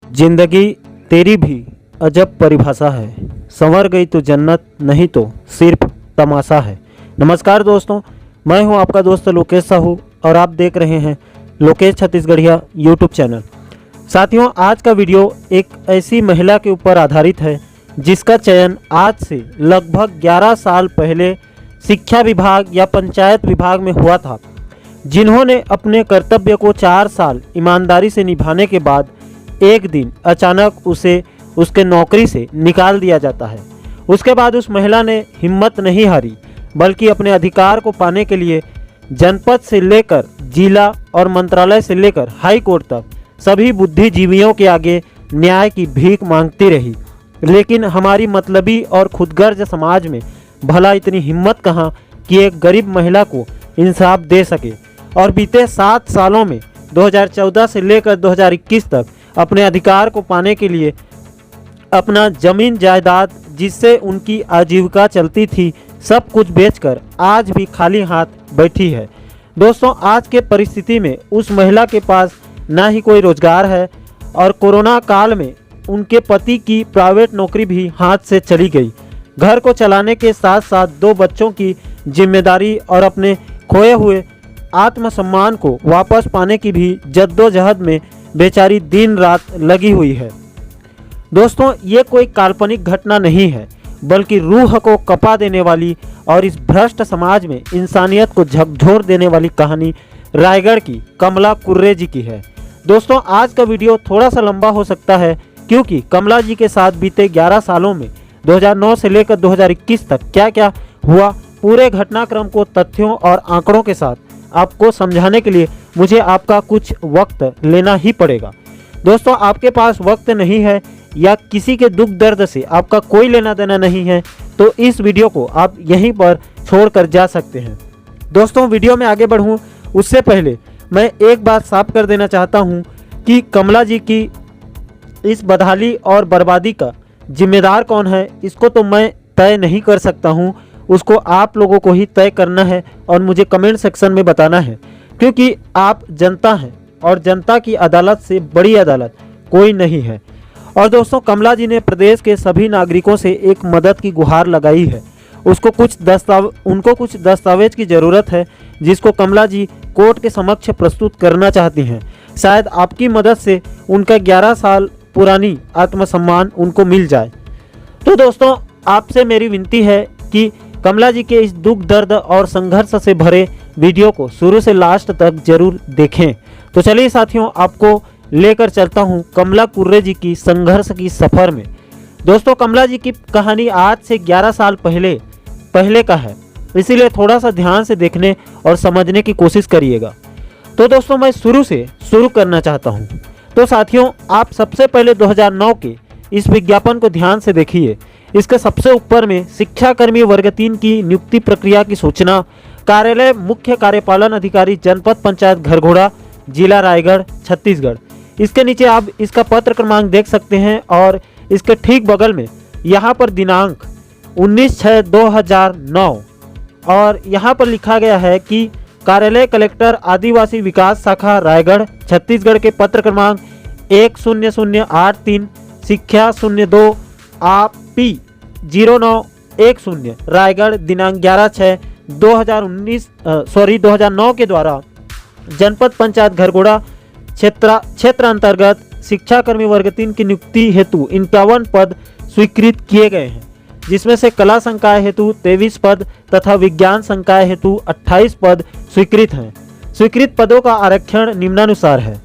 जिंदगी तेरी भी अजब परिभाषा है, संवर गई तो जन्नत, नहीं तो सिर्फ तमाशा है। नमस्कार दोस्तों, मैं हूं आपका दोस्त लोकेश साहू और आप देख रहे हैं लोकेश छत्तीसगढ़िया यूट्यूब चैनल। साथियों, आज का वीडियो एक ऐसी महिला के ऊपर आधारित है जिसका चयन आज से लगभग 11 साल पहले शिक्षा विभाग या पंचायत विभाग में हुआ था, जिन्होंने अपने कर्तव्य को 4 साल ईमानदारी से निभाने के बाद एक दिन अचानक उसे उसके नौकरी से निकाल दिया जाता है। उसके बाद उस महिला ने हिम्मत नहीं हारी, बल्कि अपने अधिकार को पाने के लिए जनपद से लेकर जिला और मंत्रालय से लेकर हाई कोर्ट तक सभी बुद्धिजीवियों के आगे न्याय की भीख मांगती रही। लेकिन हमारी मतलबी और खुदगर्ज समाज में भला इतनी हिम्मत कहाँ कि एक गरीब महिला को इंसाफ दे सके। और बीते 7 सालों में 2014 से लेकर 2021 तक अपने अधिकार को पाने के लिए अपना जमीन जायदाद, जिससे उनकी आजीविका चलती थी, सब कुछ बेचकर आज भी खाली हाथ बैठी है। दोस्तों, आज के परिस्थिति में उस महिला के पास ना ही कोई रोजगार है और कोरोना काल में उनके पति की प्राइवेट नौकरी भी हाथ से चली गई। घर को चलाने के साथ साथ 2 बच्चों की जिम्मेदारी और अपने खोए हुए आत्मसम्मान को वापस पाने की भी जद्दोजहद में बेचारी दिन रात लगी हुई है। दोस्तों, ये कोई काल्पनिक घटना नहीं है, बल्कि रूह को कपा देने वाली और इस भ्रष्ट समाज में इंसानियत को झकझोर देने वाली कहानी रायगढ़ की कमला कुर्रे जी की है। दोस्तों, आज का वीडियो थोड़ा सा लंबा हो सकता है, क्योंकि कमला जी के साथ बीते 11 सालों में 2009 से लेकर 2021 तक क्या क्या हुआ, पूरे घटनाक्रम को तथ्यों और आंकड़ों के साथ आपको समझाने के लिए मुझे आपका कुछ वक्त लेना ही पड़ेगा। दोस्तों, आपके पास वक्त नहीं है या किसी के दुख दर्द से आपका कोई लेना देना नहीं है, तो इस वीडियो को आप यहीं पर छोड़कर जा सकते हैं। दोस्तों, वीडियो में आगे बढ़ूं उससे पहले मैं एक बात साफ कर देना चाहता हूं कि कमला जी की इस बदहाली और बर्बादी का जिम्मेदार कौन है, इसको तो मैं तय नहीं कर सकता हूं। उसको आप लोगों को ही तय करना है और मुझे कमेंट सेक्शन में बताना है, क्योंकि आप जनता हैं और जनता की अदालत से बड़ी अदालत कोई नहीं है। और दोस्तों, कमला जी ने प्रदेश के सभी नागरिकों से एक मदद की गुहार लगाई है। उनको कुछ दस्तावेज की ज़रूरत है, जिसको कमला जी कोर्ट के समक्ष प्रस्तुत करना चाहती हैं। शायद आपकी मदद से उनका 11 साल पुरानी आत्मसम्मान उनको मिल जाए। तो दोस्तों, आपसे मेरी विनती है कि कमला जी के इस दुख दर्द और संघर्ष से भरे वीडियो को शुरू से लास्ट तक जरूर देखें। तो चलिए साथियों, आपको लेकर चलता हूं कमला कुर्रे जी की संघर्ष की सफ़र में। दोस्तों, कमला जी की कहानी आज से 11 साल पहले का है, इसीलिए थोड़ा सा ध्यान से देखने और समझने की कोशिश करिएगा। तो दोस्तों, मैं शुरू करना चाहता हूं। तो साथियों, आप सबसे पहले 2009 के इस विज्ञापन को ध्यान से देखिए। इसके सबसे ऊपर में शिक्षाकर्मी वर्ग 3 की नियुक्ति प्रक्रिया की सूचना, कार्यालय मुख्य कार्यपालन अधिकारी, जनपद पंचायत घरघोड़ा, जिला रायगढ़, छत्तीसगढ़। इसके नीचे आप इसका पत्र क्रमांक देख सकते हैं और इसके ठीक बगल में यहाँ पर दिनांक 19/6/2009 और यहाँ पर लिखा गया है कि कार्यालय कलेक्टर आदिवासी विकास शाखा रायगढ़ छत्तीसगढ़ के पत्र क्रमांक 10083, शिक्षा 02 AP 0910 रायगढ़ दिनांक 11/6/2009 के द्वारा जनपद पंचायत घरघोड़ा क्षेत्र अंतर्गत शिक्षाकर्मी वर्ग 3 की नियुक्ति हेतु 51 पद स्वीकृत किए गए हैं, जिसमें से कला संकाय हेतु 23 पद तथा विज्ञान संकाय हेतु 28 पद स्वीकृत हैं। स्वीकृत पदों का आरक्षण निम्नानुसार है।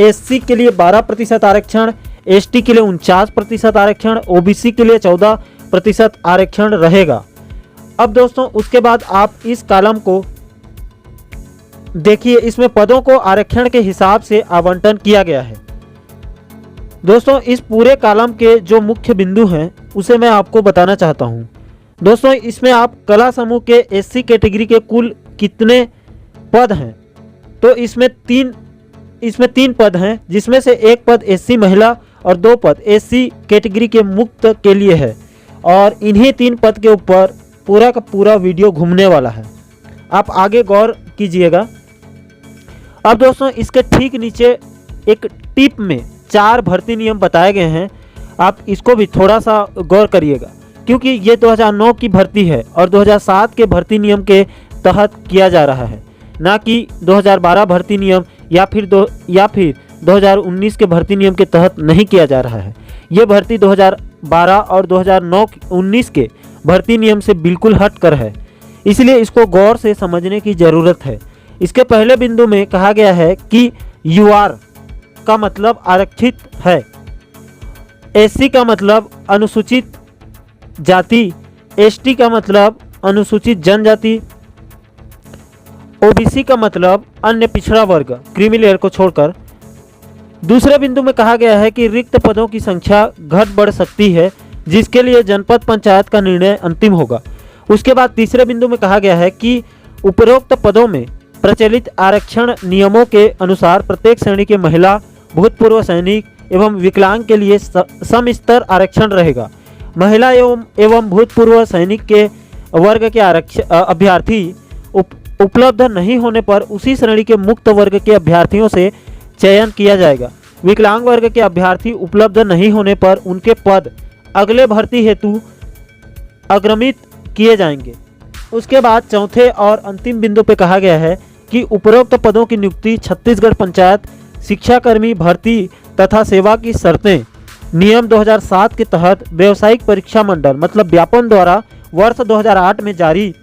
SC के लिए 12% आरक्षण, ST के लिए 49% आरक्षण, OBC के लिए 14% आरक्षण रहेगा। अब दोस्तों, उसके बाद आप इस कॉलम को देखिए, इसमें पदों को आरक्षण के हिसाब से आवंटन किया गया है। दोस्तों, इस पूरे कॉलम के जो मुख्य बिंदु हैं उसे मैं आपको बताना चाहता हूं। दोस्तों, इसमें आप कला समूह के SC कैटेगरी के कुल कितने पद हैं, तो इसमें तीन पद हैं, जिसमें से एक पद SC महिला और 2 पद SC कैटेगरी के मुक्त के लिए है। और इन्हीं 3 पद के ऊपर पूरा का पूरा वीडियो घूमने वाला है, आप आगे गौर कीजिएगा। अब दोस्तों, इसके ठीक नीचे एक टिप में 4 भर्ती नियम बताए गए हैं, आप इसको भी थोड़ा सा गौर करिएगा, क्योंकि ये 2009 की भर्ती है और 2007 के भर्ती नियम के तहत किया जा रहा है, ना कि 2012 भर्ती नियम या फिर 2019 के भर्ती नियम के तहत नहीं किया जा रहा है। ये भर्ती 2012 और 2019 के भर्ती नियम से बिल्कुल हट कर है, इसलिए इसको गौर से समझने की ज़रूरत है। इसके पहले बिंदु में कहा गया है कि यूआर का मतलब आरक्षित है, एससी का मतलब अनुसूचित जाति, एसटी का मतलब अनुसूचित जनजाति, ओबीसी का मतलब अन्य पिछड़ा वर्ग, क्रीमी लेयर को छोड़कर। दूसरे बिंदु में कहा गया है कि रिक्त पदों की संख्या घट बढ़ सकती है, जिसके लिए जनपद पंचायत का निर्णय अंतिम होगा। उसके बाद तीसरे बिंदु में कहा गया है कि उपरोक्त पदों में प्रचलित आरक्षण नियमों के अनुसार प्रत्येक श्रेणी के महिला, भूतपूर्व सैनिक एवं विकलांग के लिए सम स्तर आरक्षण रहेगा। महिला एवं भूतपूर्व सैनिक के वर्ग के अभ्यर्थी उपलब्ध नहीं होने पर उसी श्रेणी के मुक्त वर्ग के अभ्यर्थियों से चयन किया जाएगा। विकलांग वर्ग के अभ्यर्थी उपलब्ध नहीं होने पर उनके पद अगले भर्ती हेतु अग्रमित किए जाएंगे। उसके बाद चौथे और अंतिम बिंदु पे कहा गया है कि उपरोक्त पदों की नियुक्ति छत्तीसगढ़ पंचायत शिक्षाकर्मी भर्ती तथा सेवा की शर्तें नियम 2007 के तहत व्यावसायिक परीक्षा मंडल मतलब व्यापम द्वारा वर्ष 2008 में जारी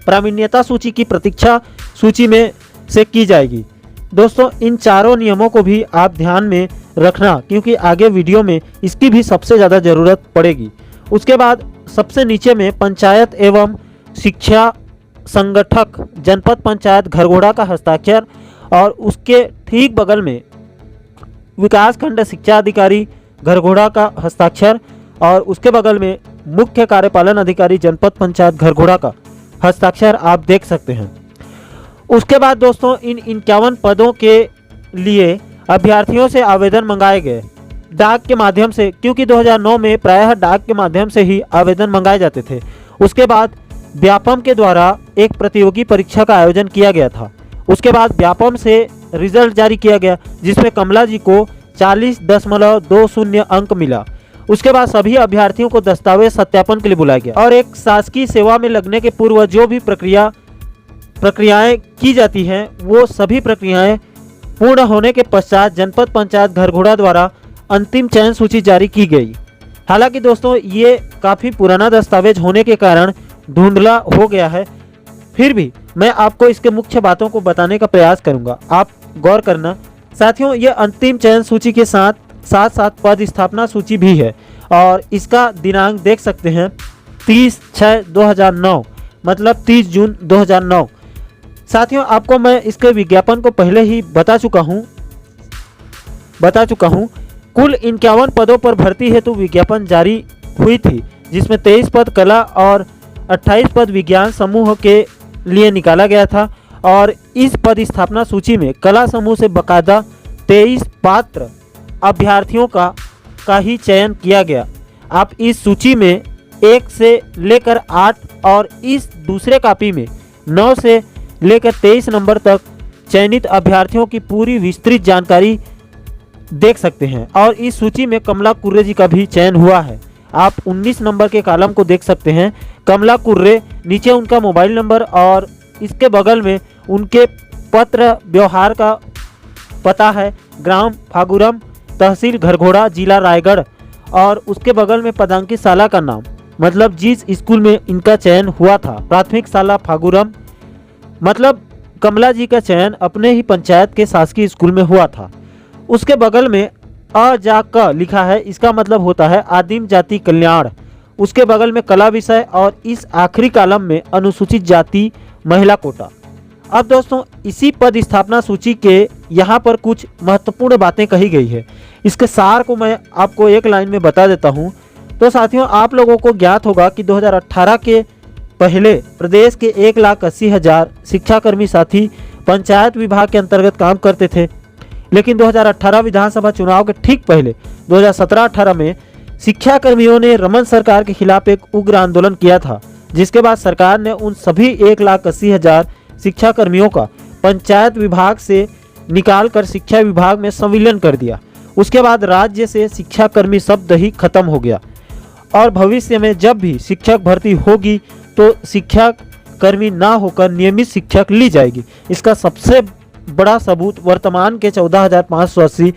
प्रावीण्यता सूची की प्रतीक्षा सूची में से की जाएगी। दोस्तों, इन चारों नियमों को भी आप ध्यान में रखना, क्योंकि आगे वीडियो में इसकी भी सबसे ज़्यादा ज़रूरत पड़ेगी। उसके बाद सबसे नीचे में पंचायत एवं शिक्षा संगठक जनपद पंचायत घरघोड़ा का हस्ताक्षर और उसके ठीक बगल में विकासखंड शिक्षा अधिकारी घरघोड़ा का हस्ताक्षर और उसके बगल में मुख्य कार्यपालन अधिकारी जनपद पंचायत घरघोड़ा का हस्ताक्षर आप देख सकते हैं। उसके बाद दोस्तों, इन 51 पदों के लिए अभ्यर्थियों से आवेदन मंगाए गए डाक के माध्यम से, क्योंकि 2009 में प्रायः डाक के माध्यम से ही आवेदन मंगाए जाते थे। उसके बाद व्यापम के द्वारा एक प्रतियोगी परीक्षा का आयोजन किया गया था। उसके बाद व्यापम से रिजल्ट जारी किया गया, जिसमें कमला जी को 40.20 अंक मिला। उसके बाद सभी अभ्यर्थियों को दस्तावेज सत्यापन के लिए बुलाया गया और एक शासकीय सेवा में लगने के पूर्व जो भी प्रक्रियाएं की जाती हैं, वो सभी प्रक्रियाएं पूर्ण होने के पश्चात जनपद पंचायत घरघोड़ा द्वारा अंतिम चयन सूची जारी की गई। हालांकि दोस्तों, ये काफ़ी पुराना दस्तावेज होने के कारण धुंधला हो गया है, फिर भी मैं आपको इसके मुख्य बातों को बताने का प्रयास करूंगा, आप गौर करना। साथियों, ये अंतिम चयन सूची के साथ साथ पद स्थापना सूची भी है और इसका दिनांक देख सकते हैं 30/6/2009 मतलब 30 जून 2009। साथियों, आपको मैं इसके विज्ञापन को पहले ही बता चुका हूँ। कुल 51 पदों पर भर्ती हेतु विज्ञापन जारी हुई थी, जिसमें 23 पद कला और 28 पद विज्ञान समूह के लिए निकाला गया था और इस पद स्थापना सूची में कला समूह से बकायदा 23 पात्र अभ्यर्थियों का ही चयन किया गया। आप इस सूची में 1 से लेकर 8 और इस दूसरे कॉपी में 9 से लेकर 23 नंबर तक चयनित अभ्यर्थियों की पूरी विस्तृत जानकारी देख सकते हैं और इस सूची में कमला कुर्रे जी का भी चयन हुआ है। आप 19 नंबर के कॉलम को देख सकते हैं, कमला कुर्रे, नीचे उनका मोबाइल नंबर और इसके बगल में उनके पत्र व्यवहार का पता है, ग्राम फागुरम, तहसील घरघोड़ा, जिला रायगढ़ और उसके बगल में पदांकित शाला का नाम, मतलब जिस स्कूल में इनका चयन हुआ था, प्राथमिक शाला फागुरम, मतलब कमला जी का चयन अपने ही पंचायत के शासकीय स्कूल में हुआ था। उसके बगल में अ जा क लिखा है, इसका मतलब होता है आदिम जाति कल्याण। उसके बगल में कला विषय और इस आखिरी कॉलम में अनुसूचित जाति महिला कोटा। अब दोस्तों, इसी पद स्थापना सूची के यहाँ पर कुछ महत्वपूर्ण बातें कही गई है, इसके सार को मैं आपको एक लाइन में बता देता हूँ। तो साथियों, आप लोगों को ज्ञात होगा कि 2018 के पहले प्रदेश के 1,80,000 शिक्षाकर्मी साथी पंचायत विभाग के अंतर्गत काम करते थे, लेकिन 2018 विधानसभा चुनाव के ठीक पहले 2017-18 में शिक्षाकर्मियों ने रमन सरकार के खिलाफ एक उग्र आंदोलन किया था, जिसके बाद सरकार ने उन सभी 1,80,000 शिक्षाकर्मियों का पंचायत विभाग से निकालकर शिक्षा विभाग में संविलियन कर दिया। उसके बाद राज्य से शिक्षाकर्मी शब्द ही खत्म हो गया और भविष्य में जब भी शिक्षक भर्ती होगी तो शिक्षक कर्मी ना होकर नियमित शिक्षक ली जाएगी। इसका सबसे बड़ा सबूत वर्तमान के 14,580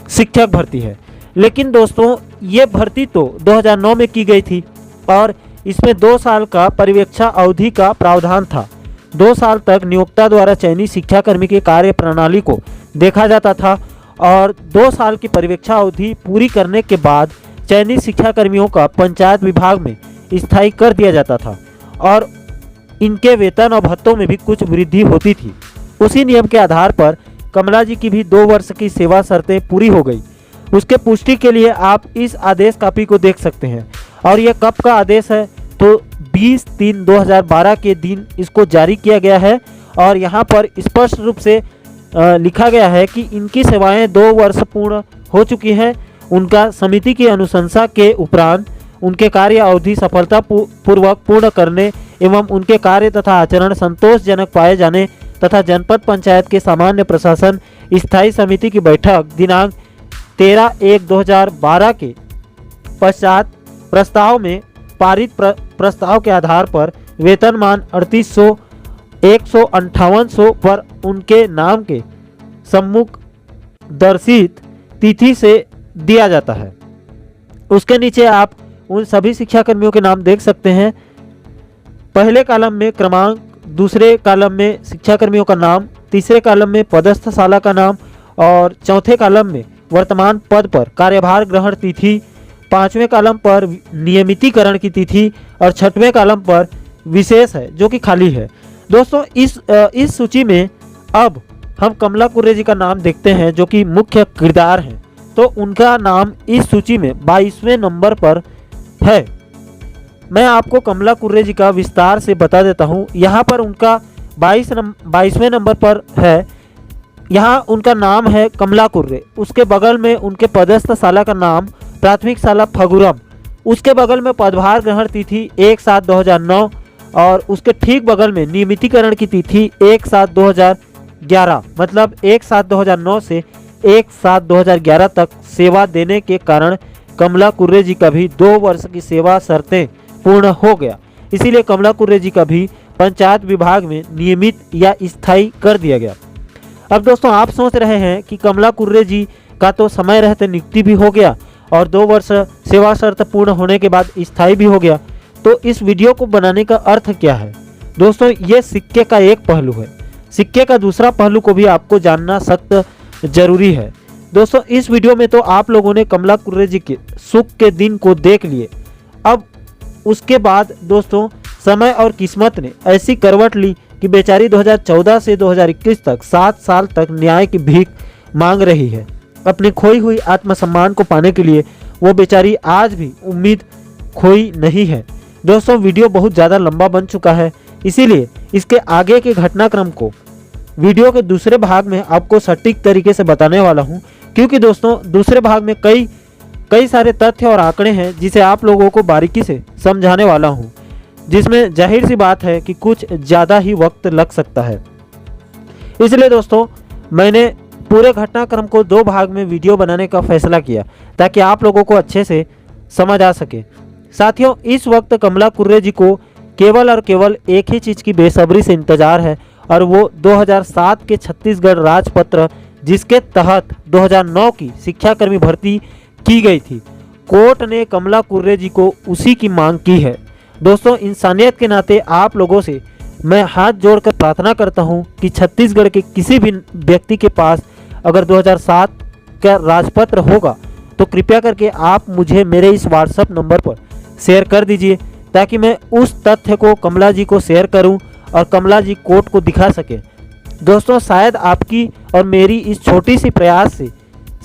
शिक्षक भर्ती है। लेकिन दोस्तों ये भर्ती तो 2009 में की गई थी और इसमें 2 साल का परिवीक्षा अवधि का प्रावधान था। 2 साल तक नियोक्ता द्वारा चयनित शिक्षाकर्मी की कार्य प्रणाली को देखा जाता था और 2 साल की परिवीक्षा अवधि पूरी करने के बाद चयनित शिक्षाकर्मियों का पंचायत विभाग में स्थायी कर दिया जाता था और इनके वेतन और भत्तों में भी कुछ वृद्धि होती थी। उसी नियम के आधार पर कमला जी की भी 2 वर्ष की सेवा शर्तें पूरी हो गई। उसके पुष्टि के लिए आप इस आदेश कॉपी को देख सकते हैं और यह कब का आदेश है तो 20/3/2012 के दिन इसको जारी किया गया है और यहाँ पर स्पष्ट रूप से लिखा गया है कि इनकी सेवाएं 2 वर्ष पूर्ण हो चुकी हैं। उनका समिति की अनुशंसा के उपरांत उनके कार्य अवधि सफलतापूर्वक पूर्ण करने एवं उनके कार्य तथा आचरण संतोषजनक पाए जाने तथा जनपद पंचायत के सामान्य प्रशासन स्थायी समिति की बैठक दिनांक 13/1/2012 के पश्चात प्रस्ताव में पारित प्रस्ताव के आधार पर वेतनमान 3800 158 पर उनके नाम के सम्मुख दर्शित तिथि से दिया जाता है। उसके नीचे आप उन सभी शिक्षाकर्मियों के नाम देख सकते हैं। पहले कॉलम में क्रमांक, दूसरे कॉलम में शिक्षाकर्मियों का नाम, तीसरे कॉलम में पदस्थ शाला का नाम और चौथे कॉलम में वर्तमान पद पर कार्यभार ग्रहण तिथि, 5वें कॉलम पर नियमितीकरण की तिथि और 6वें कॉलम पर विशेष है जो कि खाली है। दोस्तों इस सूची में अब हम कमला कुर्रे जी का नाम देखते हैं जो कि मुख्य किरदार हैं। तो उनका नाम इस सूची में 22वें नंबर पर है। मैं आपको कमला कुर्रे जी का विस्तार से बता देता हूं। यहाँ पर उनका 22वें नंबर पर है। यहाँ उनका नाम है कमला कुर्रे। उसके बगल में उनके पदस्थ शाला का नाम प्राथमिक शाला फगुरम। उसके बगल में पदभार ग्रहण तिथि 1/7/2009 और उसके ठीक बगल में नियमितीकरण की तिथि 1/7/2011, मतलब 1/7/2009 से 1/7/2011 तक सेवा देने के कारण कमला कुर्रे जी का भी 2 वर्ष की सेवा शर्तें पूर्ण हो गया। इसीलिए कमला कुर्रे जी का भी पंचायत विभाग में नियमित या स्थायी कर दिया गया। अब दोस्तों आप सोच रहे हैं कि कमला कुर्रे जी का तो समय रहते नियुक्ति भी हो गया और 2 वर्ष सेवा शर्त पूर्ण होने के बाद स्थायी भी हो गया, तो इस वीडियो को बनाने का अर्थ क्या है? दोस्तों ये सिक्के का एक पहलू है। सिक्के का दूसरा पहलू को भी आपको जानना सख्त जरूरी है। दोस्तों इस वीडियो में तो आप लोगों ने कमला कुर्रे जी के सुख के दिन को देख लिए। अब उसके बाद दोस्तों समय और किस्मत ने ऐसी करवट ली कि बेचारी 2014 से 2021 तक 7 साल तक न्याय की भीख मांग रही है। अपनी खोई हुई आत्मसम्मान को पाने के लिए वो बेचारी आज भी उम्मीद खोई नहीं है। दोस्तों वीडियो बहुत ज़्यादा लंबा बन चुका है, इसीलिए इसके आगे के घटनाक्रम को वीडियो के दूसरे भाग में आपको सटीक तरीके से बताने वाला हूं, क्योंकि दोस्तों दूसरे भाग में कई सारे तथ्य और आंकड़े हैं जिसे आप लोगों को बारीकी से समझाने वाला हूं, जिसमें जाहिर सी बात है कि कुछ ज़्यादा ही वक्त लग सकता है। इसलिए दोस्तों मैंने पूरे घटनाक्रम को 2 भाग में वीडियो बनाने का फैसला किया ताकि आप लोगों को अच्छे से समझ आ सके। साथियों इस वक्त कमला कुर्रे जी को केवल और केवल एक ही चीज़ की बेसब्री से इंतजार है और वो 2007 के छत्तीसगढ़ राजपत्र जिसके तहत 2009 की शिक्षाकर्मी भर्ती की गई थी, कोर्ट ने कमला कुर्रे जी को उसी की मांग की है। दोस्तों इंसानियत के नाते आप लोगों से मैं हाथ जोड़कर प्रार्थना करता हूं कि छत्तीसगढ़ के किसी भी व्यक्ति के पास अगर 2007 का राजपत्र होगा तो कृपया करके आप मुझे मेरे इस व्हाट्सएप नंबर पर शेयर कर दीजिए ताकि मैं उस तथ्य को कमला जी को शेयर करूं और कमला जी कोर्ट को दिखा सके। दोस्तों शायद आपकी और मेरी इस छोटी सी प्रयास से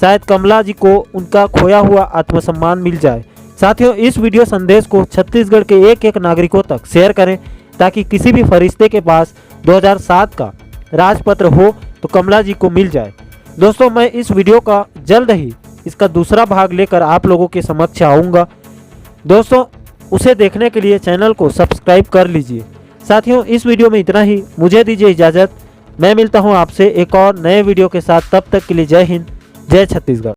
शायद कमला जी को उनका खोया हुआ आत्मसम्मान मिल जाए। साथियों इस वीडियो संदेश को छत्तीसगढ़ के एक नागरिकों तक शेयर करें ताकि किसी भी फरिश्ते के पास 2007 का राजपत्र हो तो कमला जी को मिल जाए। दोस्तों मैं इस वीडियो का जल्द ही इसका दूसरा भाग लेकर आप लोगों के समक्ष आऊँगा। दोस्तों उसे देखने के लिए चैनल को सब्सक्राइब कर लीजिए। साथियों इस वीडियो में इतना ही, मुझे दीजिए इजाज़त। मैं मिलता हूं आपसे एक और नए वीडियो के साथ, तब तक के लिए जय हिंद, जय छत्तीसगढ़।